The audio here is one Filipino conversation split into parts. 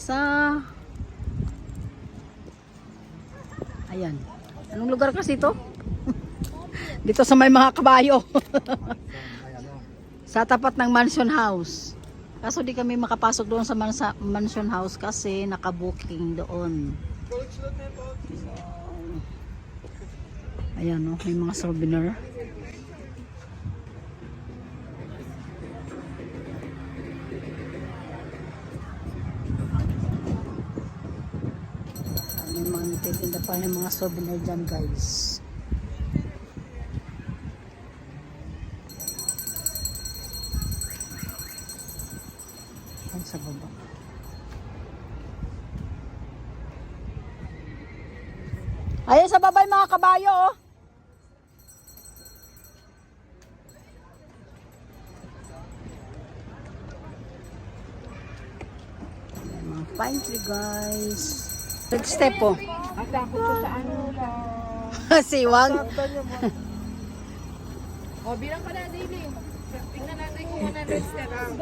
sa... Ayan. Anong lugar kasi ito? Dito sa may mga kabayo. Sa tapat ng mansion house. Kaso di kami makapasok doon sa mansion house kasi nakabooking doon. Ayan, may mga souvenir. May mga natitinda pa ng mga souvenir dyan, guys. Ayan sa baba. Ayan sa baba yung mga kabayo, oh. Ayan, mga pine tree, guys. Third step, oh. Ang takot ko sa ano Siwang. O, bilang ka na, Daily. Tingnan natin kung 100 steps.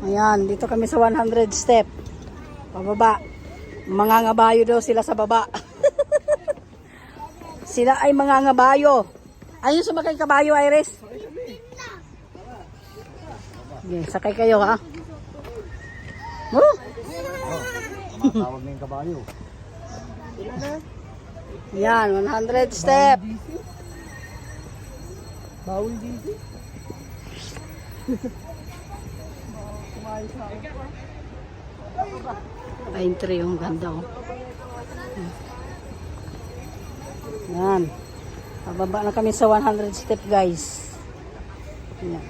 Ayan, dito kami sa 100 step. Pababa. Mga ngabayo daw sila sa baba. Sila ay mga ngabayo. Ayun, sumakay kabayo, Iris. Okay, sakay kayo, ha? Tawag na yung kabayo. Yan, 100 step. Bawal dito. Pine tree yung ganda, oh. Yan. Pababa na kami sa 100 step, guys. Yan.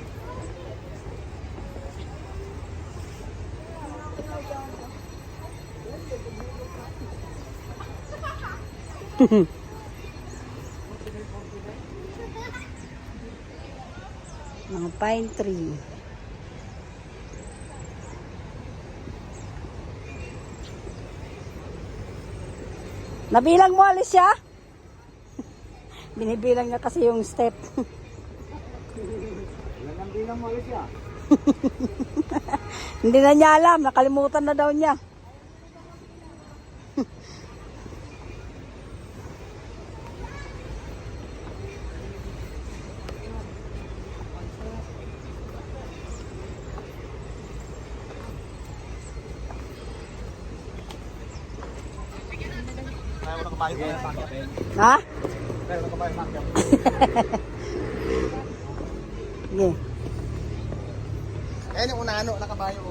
Mga pine tree. Nabilang mo, Alicia? Binibilang niya kasi yung step. Ilan ang bilang mo ulit siya? Hindi na niya alam, nakalimutan na daw niya. Kaya walang kabayo kaya Ha? Kaya walang kabayo makya. Sige. Kaya yung una-ano na kabayo.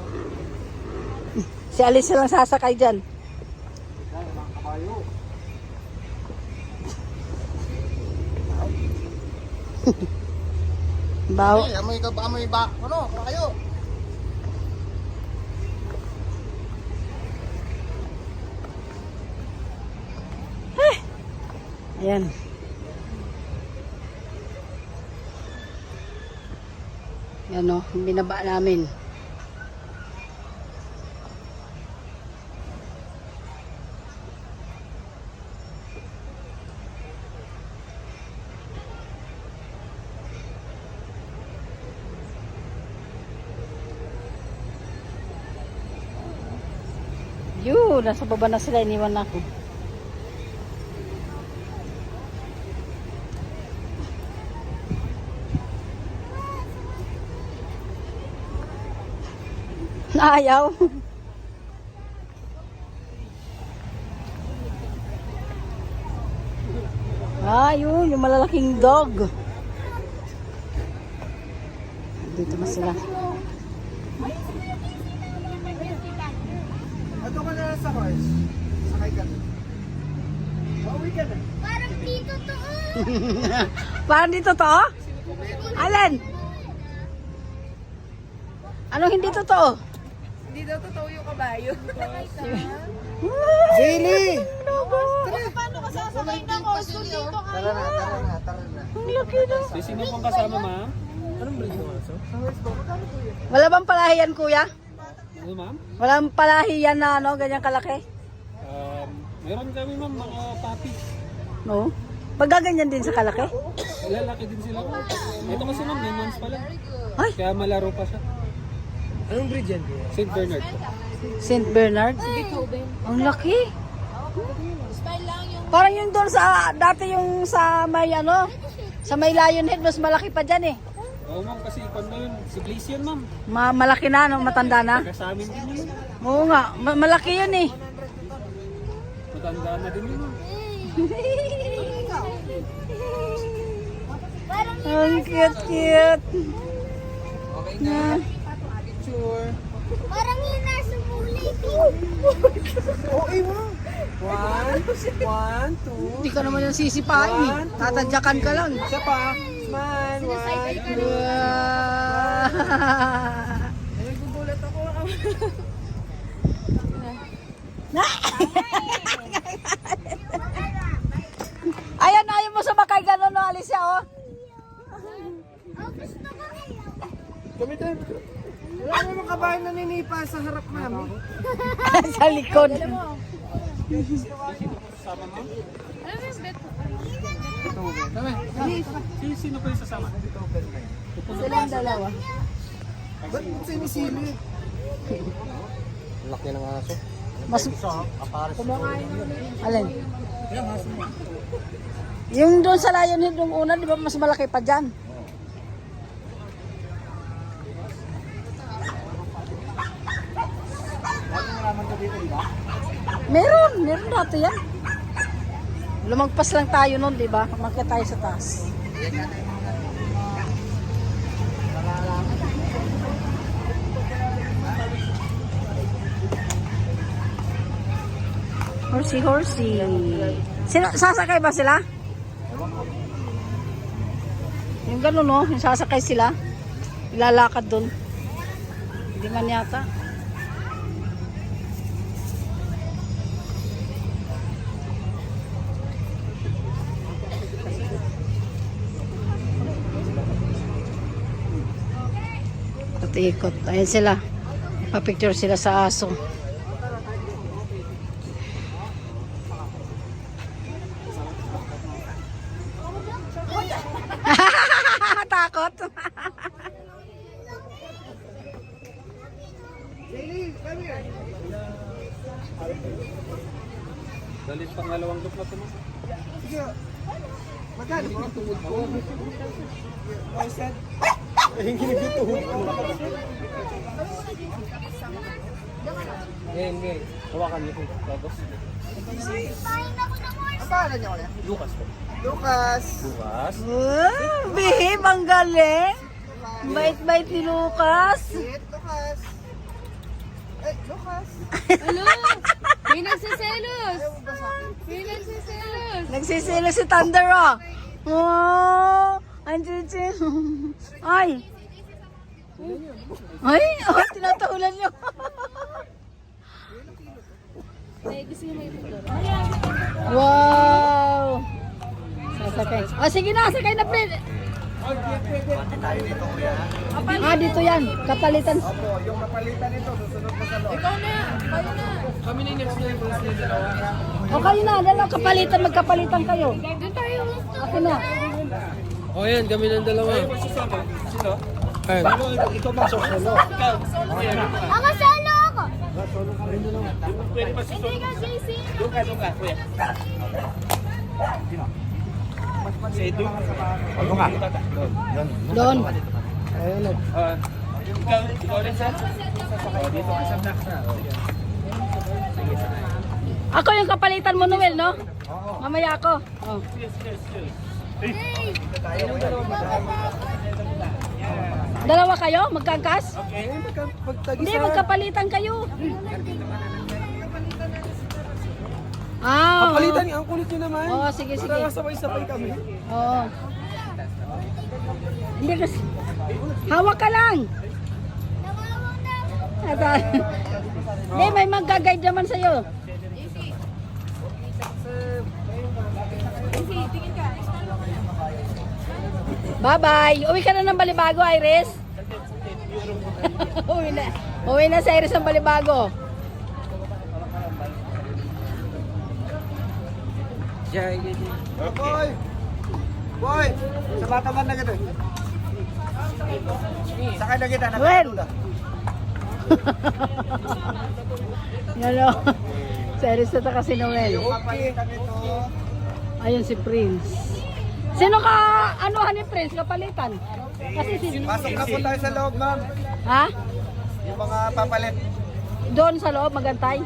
Si Alicia lang sasakay dyan. Kaya walang kabayo. Baw. Ay, amoy ba? Ano? Para kayo. Ayan. Yan, o, binaba namin. Yun, nasa baba na sila, iniwan na ako. Ayaw. Yun, yung malalaking dog. Dito na sila. Ito ka na sa horse. Sakay ka. Pauwi ka na. Parang dito to. Parang dito to? Alin? Anong hindi totoo? Hindi daw totoo yung kabayo. Daily! Paano ka sasakay na horse kung dito ka? Tara na. Ang laki na. Sino pong kasama, ma'am? Anong breed mo, aso? Wala bang palahiyan, kuya? Ano, ma'am? Walang palahiyan na ano, ganyan kalaki? Meron kami, ma'am, mga puppy. No? Paggaganyan din sa kalaki? Lalaki din sila. Ito kasi, ma'am, 9 months pa lang. Ay! Kaya malaro pa siya. Anong breed yan? St. Bernard po. St. Bernard. Beethoven. Ang laki. Smile lang yung... Parang yung doon sa, dati yung sa may ano, sa may Lionhead, mas malaki pa dyan eh. Oo ma'am, kasi kung na yun, si Glacier ma'am. Malaki na, no? Matanda na. Taga sa amin din yun. Oo nga, malaki yun eh. Matanda na din yun ma'am. Ang cute. Okay na. Picture. Parang yung nasa bulit. Okay mo. 1, 2. Hindi ka naman yung sisipain eh. Tatadyakan ka lang. Isa pa. Smile. 1, 2. Wow. Nagugulat ako. Ayan, ayaw mo sumakay gano'n, no, Alicia, oh. Kami tayo. Wala namang kabayan na ninipa sa harap namin. Sa likod. Sasama ma'am? Ano yung bet? Sino pa yung sasama? Silang dalawa. Ba't mo sinisili? Laki ng aso. Mas... Alin? Yung doon sa Lionhead, yung una, di ba mas malaki pa dyan? Meron dati yan. Lumagpas lang tayo nun, di ba? Umakyat tayo sa taas. Horsey. Sasakay ba sila? Yung gano'n, no? Yung sasakay sila. Ilalakad doon. Hindi man yata. Ikot. Ayan sila. Pa-picture sila sa aso. Takot. Dalit pangalawang group na ito ma'am. Sige. Magkano mo? Tungod ko. I said. Yung ginagituhod ko. Ngayon. Hawakan niyo po. Tapos. Ang pangalan niya ulit? Lucas po. Lucas. Lucas. Bihim, ang galing. Bait-bait ni Lucas. Lucas. Eh, Lucas. Ano? May nagsiselos. Ayaw mo ba sa akin? May nagsiselos. Nagsisilo si Thunder, oh. Wow. Andiyan siya. Ay. Ay, tinatahulan niyo. Ay, gusto niyo may ito. Wow. Sasakay. Oh, sige na, sakay na, friend. Dito yan. Kapalitan. Opo, yung kapalitan nito, susunod pa sa loob. Ikaw na. Kayo na. Kami na yung next level na dalawa. O kayo na, dalaw kapalitan, magkapalitan kayo. Doon tayo. Ako na. O yan, kami ng dalawa. Sino? Ikaw ba solo? Ikaw. Ako solo ako. Pwede ba si Hindi ka, JC. Doon ka, kuya. Si Edu. Ano ka? Doon. Ikaw rin sir? Dito ka sa black na. Ako yung kapalitan mo, Noel, no? Mamaya ako. Oh. Dalawa kayo? Magkangkas? Okay. Hindi, magkapalitan kayo. Ah, oo. Kapalitan niya, ang kulit niyo naman. Oo, sige. Magkakasabay-sabay kami. Oo. Hindi kasi. Hawak ka lang. Hindi, may mag-guide naman sa'yo. Bye-bye. Uwi ka na ng Balibago, Iris. Uwi na si Iris ng Balibago. Boy! Boy! Sa bata man na gano'n. Sakay na kita. Well. Yan o. Si Aristota kasi Noel. Ayun si Prince. Sino ka, anuhan ni Prince, kapalitan? Kasi si... Pasok na po tayo sa loob, ma'am. Ha? Yung mga papalit. Doon sa loob, magantay?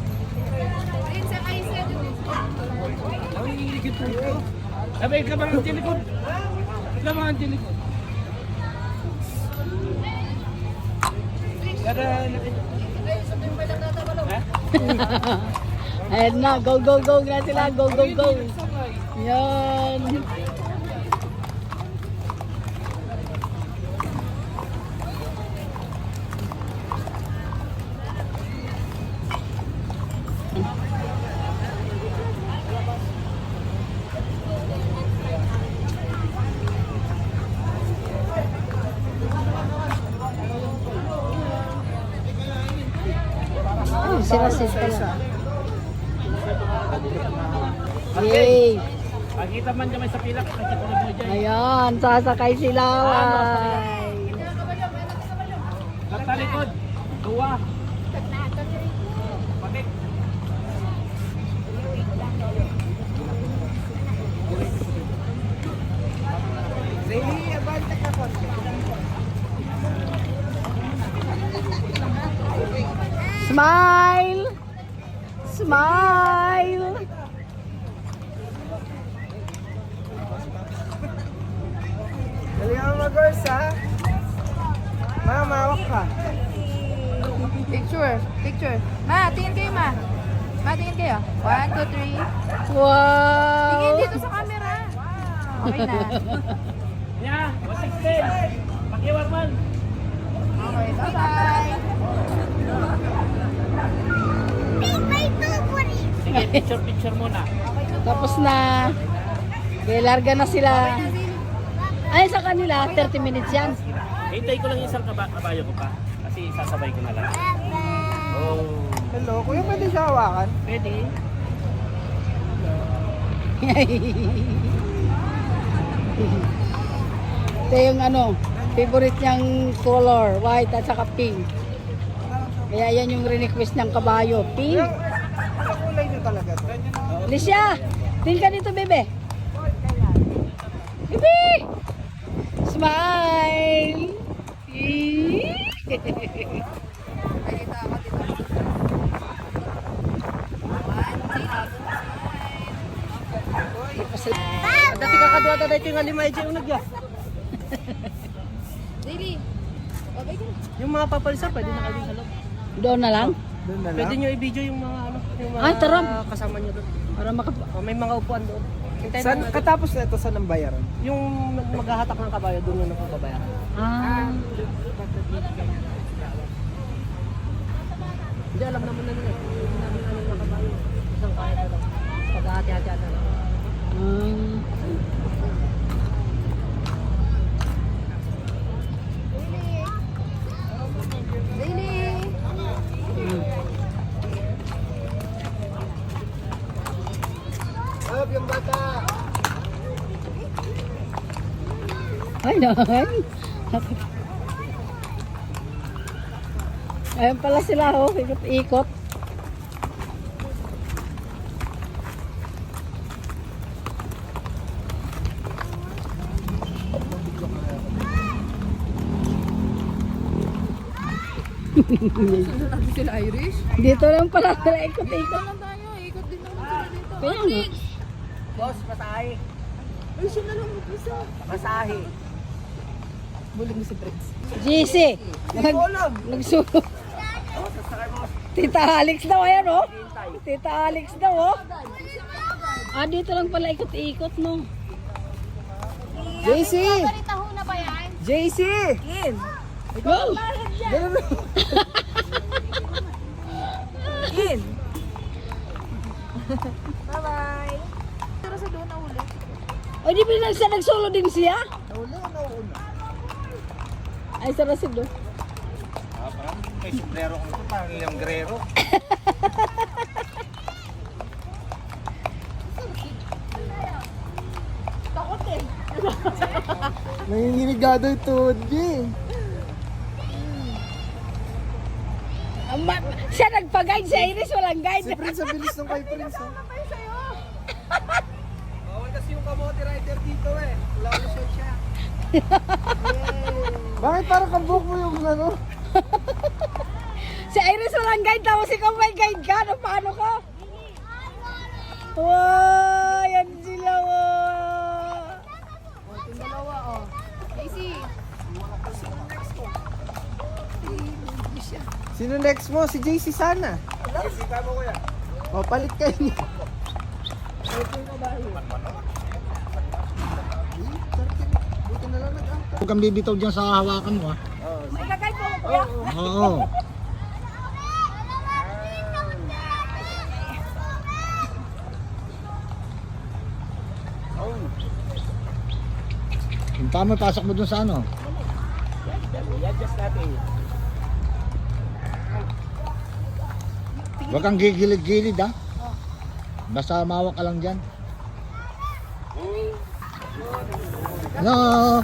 Prince, ang ayos na dun. Abay, ka bang antilikod? Ka bang antilikod? Ayan na, go, go, go na sila. Go, go, go. Yan. Oh, sila pala. Yay! Pagkita man kami sa pila, kasi ko na dyan. Ayan, sasakay sila. Ay. Natalikod, duwa. Patik. Really, abante ka po. Smile! Smile! Dali ka mag-girls, ha? Ma'am, hawak ka. Picture, picture. Ma, tingin kayo, ma. Ma, tingin kayo. 1, 2, 3. Wow! Tingin dito sa camera. Okay na. Yeah, 116. Pakiwag man. Okay, bye-bye. Sige, picture muna. Tapos na. Okay, larga na sila. Ay, sa kanila, 30 minutes yan. Hintay ko lang yung isang kabayo ko pa. Kasi sasabay ko na lang. Oh. Hello, kuya, pwede siya hawakan? Pwede. Ito yung ano, favorite niyang color, white at saka pink. Kaya yan yung request niyang kabayo, pink. Sa kulay niyo talaga to. Alicia, tingin ka dito, bebe. Bebe! Smile! Dati kakadwata dahil yung alimay dyan unag ya. Daily. Okay ka. Yung mga papalisa, pwede na kayo sa loob. Doon na lang? Doon na Pwede nyo i-video yung mga yung mga Ay, tara. kasama nyo doon. Para May mga upuan doon. Hintayin San, lang natin. katapos na ito, saan ang bayaran? Yung maghahatak ng kabayo, doon na nakababayaran. Ah, Hindi, alam naman na nila. Hindi namin alam ng kabayo. Isang kaya na lang. Paghahati-hati na lang. Daily. Up yung bata! ay, naman. Ayun pala sila, oh. Ikot-ikot. Sunod natin sila Irish. Dito lang pala sila ikot-ikot. Lang tayo. Ikot din naman sila dito. Kaya nga. Boss, masahe. Ay, siya na lang mag-isa. Masahe. Bulig mo si Prince. GC. Nagsuko. Tita Alex daw, ayan, oh. Tita Alex daw, oh. Ah, dito lang pala ikot-ikot, no. JC! Taho na ba yan? JC! Kin. Wow! Kin. Bye-bye. Pero sa doon na ulit. O, di ba nagsolo din siya? Nauna o nauna? Ay, sa Rasid, oh. Parang may sombrero ko ito, parang yung grero. Nanginginigado yung tuhod niya eh. Siya nagpa-guide sa Iris, walang Si guide. Prince, ang bilis nung kay Prince. Oh. Bawal kasi yung kamote rider dito eh. Wala ko siya. Bakit parang kabuk mo yung ano? Si Iris walang guide, tapos ikaw may guide ka. Ano, paano ka? Wow, yan sila, wow. Yung dalawa, oh. Daisy. Sino next mo? Si JC sana. Isika mo kuya. O, palit kayo niya. Buti na lang nag-angka. Huwag kang bibitaw dyan sa hawakan mo, ha? May guide mo, kuya. Oo. Yung pa mo, pasok mo dun sa ano? I-adjust natin. Huwag kang gigilid-gilid, ha? Basta mawak ka lang dyan. Hello?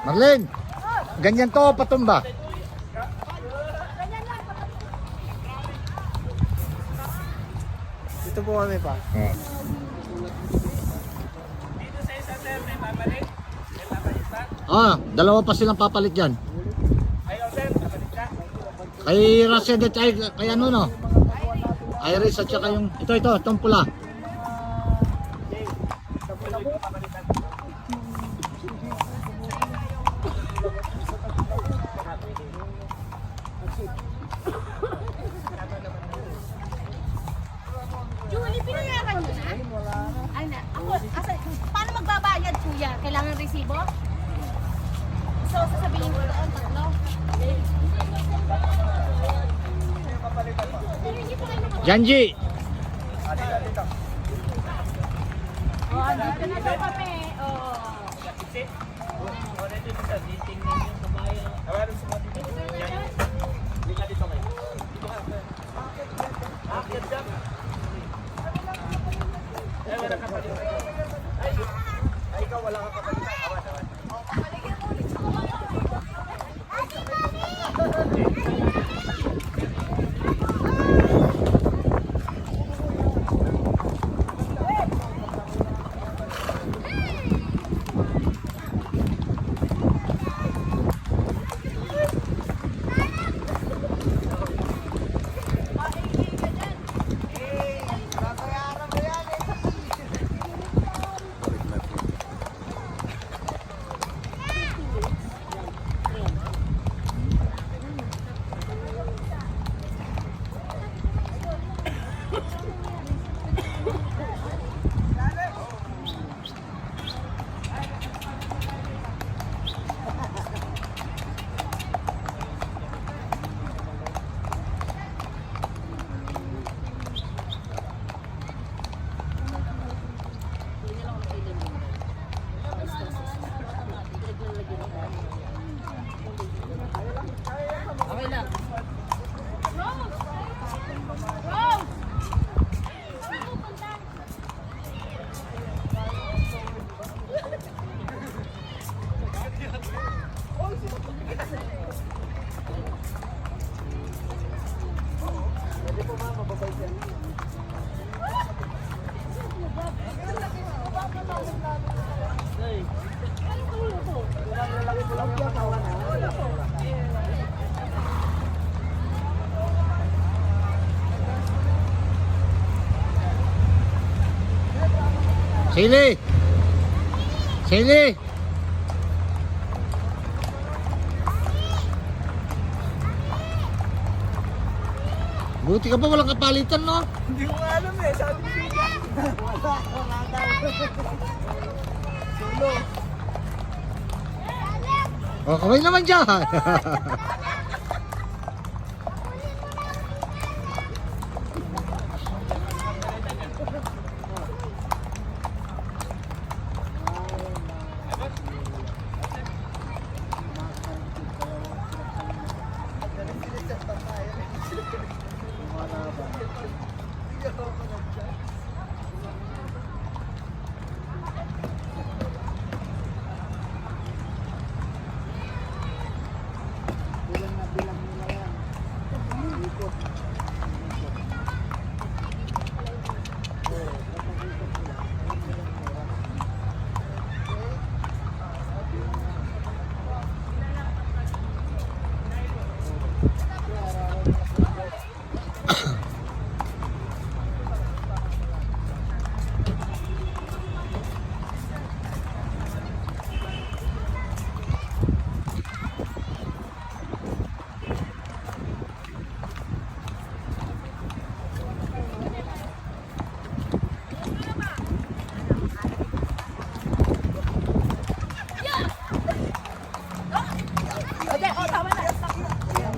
Marlene, ganyan to, patumba. Dito po kami pa. Oh. Ah, dalawa pa silang papalit dyan. Kay Rashid at kay ano no? Iris at saka yung ito itong pula. Julie, pinayaran nyo na? Ay na. Ako, paano magbabayad, kuya? Kailangan resibo? So, sasabihin ko doon, tatlo. Janji, Oh, andito na daw kami. Oh. Sili. Sili. Buti ka pa walang kapalitan, no? Hindi ko nga alam eh. Sabi ko siya. Wala daw. Solo. O, kamay naman dyan.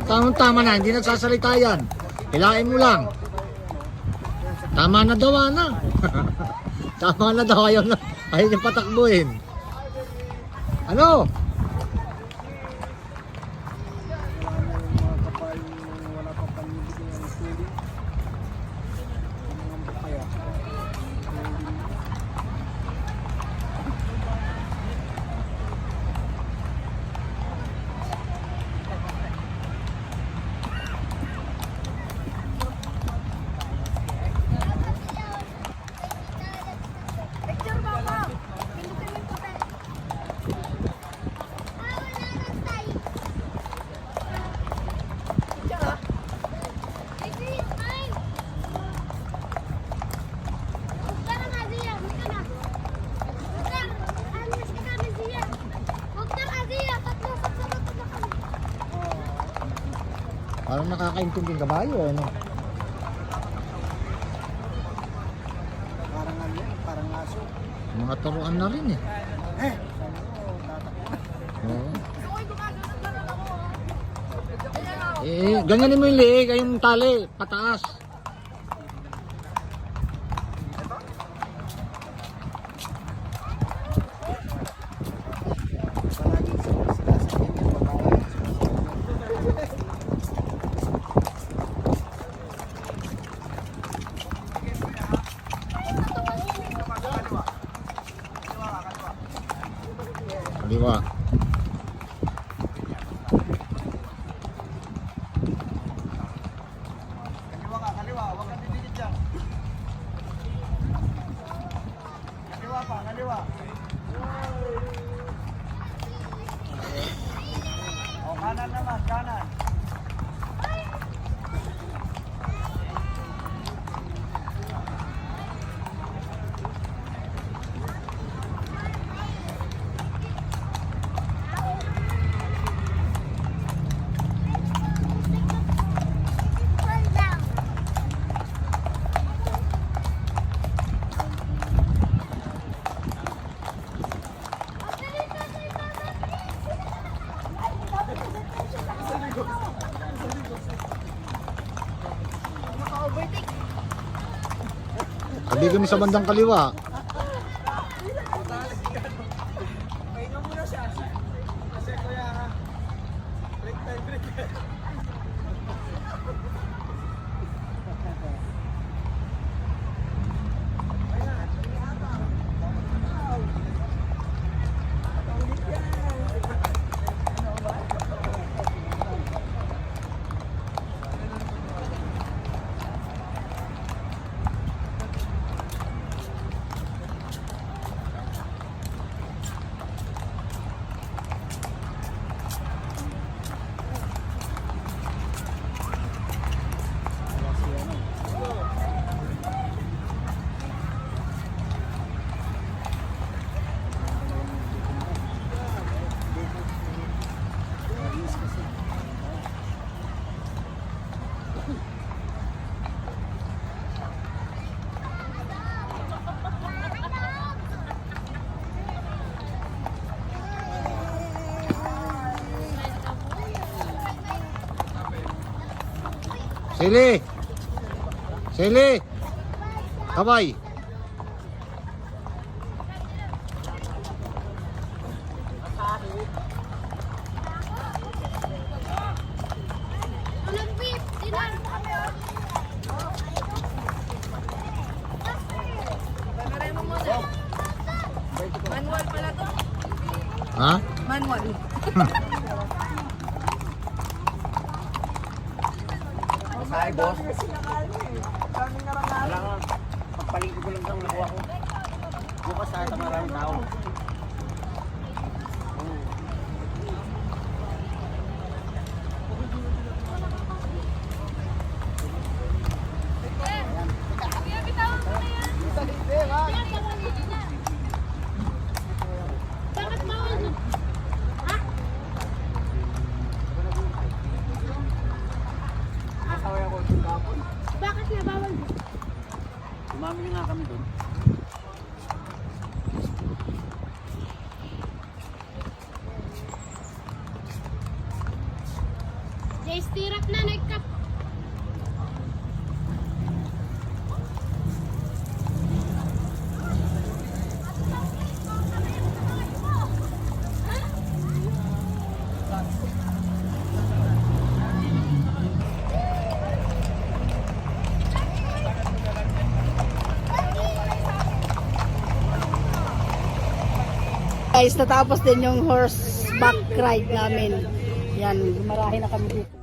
Tama na, hindi nagsasalita yan. Hilain mo lang. Tama na daw, na. Tama na daw, ayaw niyang patakbuhin. Ano? Parang nakakaintinding kabayo, ano? Parang ano yan, parang aso. Mga turuan na rin eh. Oo. Ganyanin mo yung liig, yung tali, pataas. Kaliwa. Kaliwa, huwag kang didikit dyan. Kaliwa pa, kaliwa. O, kanan naman, kanan. Sabi kami sa bandang kaliwa. Sili! Sili! Kamay! Manual pala to. Ha? Manual. Hi, boss. Wala nga. Pagpalingko ko lang siyang nakuha ko. Bukas sa ata maraming tao. Bakit bawal doon? Ha? Masaway ako sa kapon. Bakit nga bawal doon? Umami na nga kami doon. Naistirap na, nagkap. Guys, natapos din yung horseback ride namin. Yan, marahin na kami dito.